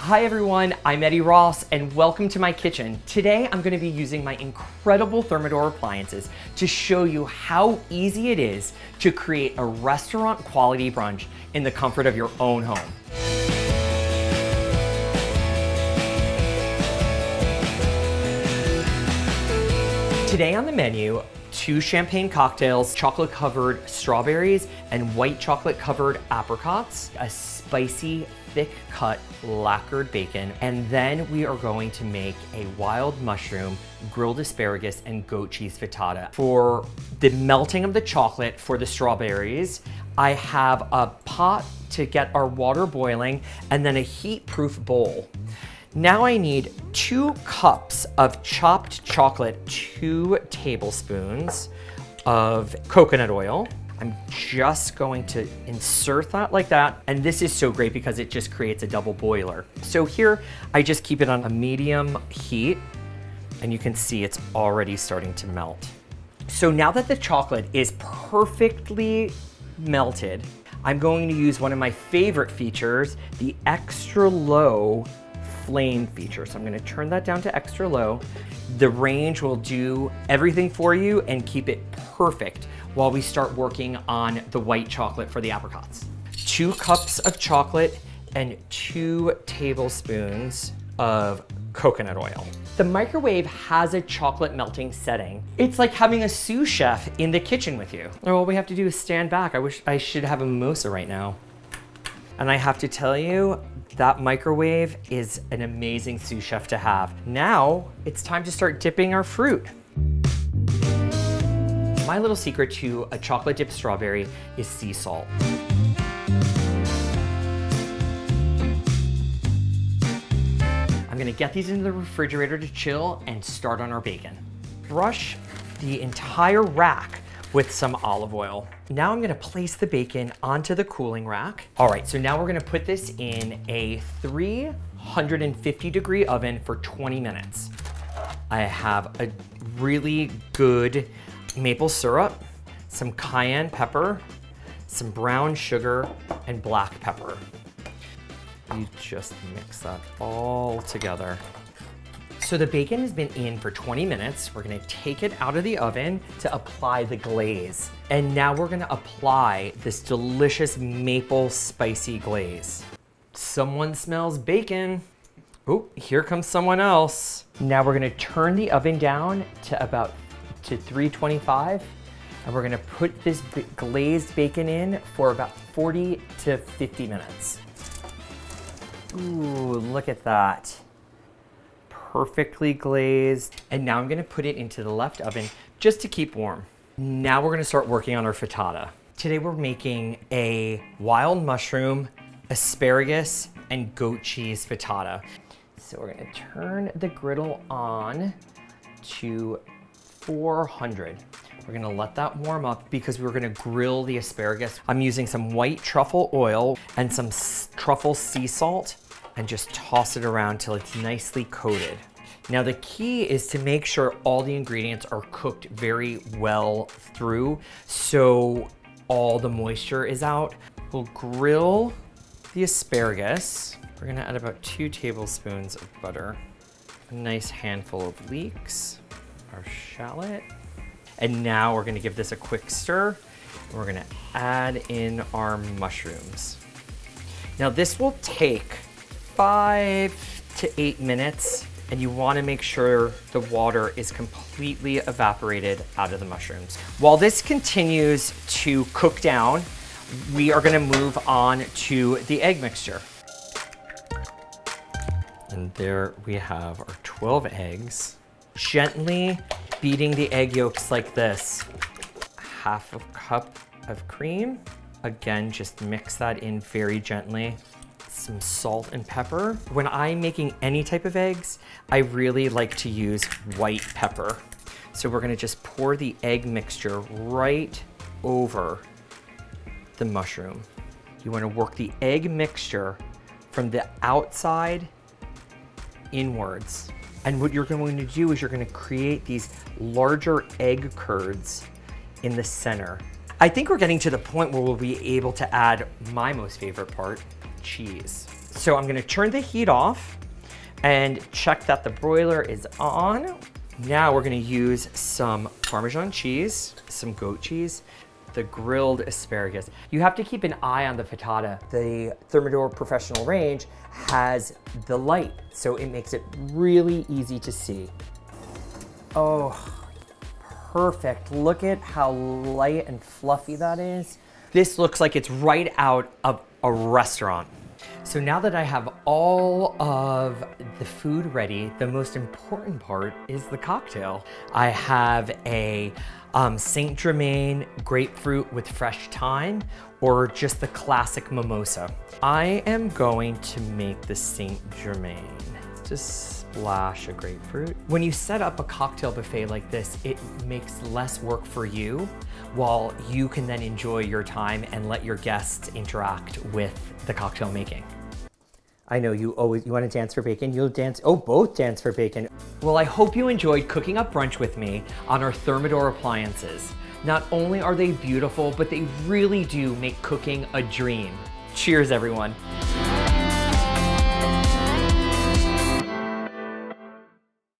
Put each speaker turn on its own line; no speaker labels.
Hi everyone, I'm Eddie Ross and welcome to my kitchen. Today I'm going to be using my incredible Thermador appliances to show you how easy it is to create a restaurant quality brunch in the comfort of your own home. Today on the menu, 2 champagne cocktails, chocolate covered strawberries and white chocolate covered apricots, a spicy thick cut lacquered bacon, and then we are going to make a wild mushroom, grilled asparagus, and goat cheese frittata. For the melting of the chocolate for the strawberries, I have a pot to get our water boiling and then a heat-proof bowl. Now I need 2 cups of chopped chocolate, 2 tablespoons of coconut oil. I'm just going to insert that like that. And this is so great because it just creates a double boiler. So here, I just keep it on a medium heat and you can see it's already starting to melt. So now that the chocolate is perfectly melted, I'm going to use one of my favorite features, the ExtraLow flame feature. So I'm going to turn that down to extra low. The range will do everything for you and keep it perfect while we start working on the white chocolate for the apricots. 2 cups of chocolate and 2 tablespoons of coconut oil. The microwave has a chocolate melting setting. It's like having a sous chef in the kitchen with you. All we have to do is stand back. I wish I should have a mimosa right now. And I have to tell you, that microwave is an amazing sous chef to have. Now, it's time to start dipping our fruit. My little secret to a chocolate dipped strawberry is sea salt. I'm gonna get these into the refrigerator to chill and start on our bacon. Brush the entire rack with some olive oil. Now I'm gonna place the bacon onto the cooling rack. All right, so now we're gonna put this in a 350-degree oven for 20 minutes. I have a really good maple syrup, some cayenne pepper, some brown sugar, and black pepper. You just mix that all together. So the bacon has been in for 20 minutes. We're gonna take it out of the oven to apply the glaze. And now we're gonna apply this delicious maple spicy glaze. Someone smells bacon. Oh, here comes someone else. Now we're gonna turn the oven down to 325. And we're gonna put this glazed bacon in for about 40 to 50 minutes. Ooh, look at that. Perfectly glazed. And now I'm gonna put it into the left oven just to keep warm. Now we're gonna start working on our frittata. Today we're making a wild mushroom, asparagus, and goat cheese frittata. So we're gonna turn the griddle on to 400. We're gonna let that warm up because we're gonna grill the asparagus. I'm using some white truffle oil and some truffle sea salt and just toss it around till it's nicely coated. Now the key is to make sure all the ingredients are cooked very well through so all the moisture is out. We'll grill the asparagus. We're gonna add about 2 tablespoons of butter, a nice handful of leeks, our shallot, and now we're gonna give this a quick stir. We're gonna add in our mushrooms. Now this will take 5 to 8 minutes, and you want to make sure the water is completely evaporated out of the mushrooms. While this continues to cook down, we are going to move on to the egg mixture. And there we have our 12 eggs. Gently beating the egg yolks like this. Half a cup of cream. Again, just mix that in very gently. Some salt and pepper. When I'm making any type of eggs, I really like to use white pepper. So we're gonna just pour the egg mixture right over the mushroom. You wanna work the egg mixture from the outside inwards. And what you're going to do is you're gonna create these larger egg curds in the center. I think we're getting to the point where we'll be able to add my most favorite part, cheese. So I'm gonna turn the heat off and check that the broiler is on. Now we're gonna use some Parmesan cheese, some goat cheese, the grilled asparagus. You have to keep an eye on the frittata. The Thermador professional range has the light, so it makes it really easy to see. Oh, perfect. Look at how light and fluffy that is. This looks like it's right out of a restaurant. So now that I have all of the food ready, the most important part is the cocktail. I have a Saint Germain grapefruit with fresh thyme, or just the classic mimosa. I am going to make the Saint Germain. Just splash of grapefruit. When you set up a cocktail buffet like this, it makes less work for you, while you can then enjoy your time and let your guests interact with the cocktail making. I know you want to dance for bacon, you'll dance, both dance for bacon. Well, I hope you enjoyed cooking up brunch with me on our Thermador appliances. Not only are they beautiful, but they really do make cooking a dream. Cheers, everyone.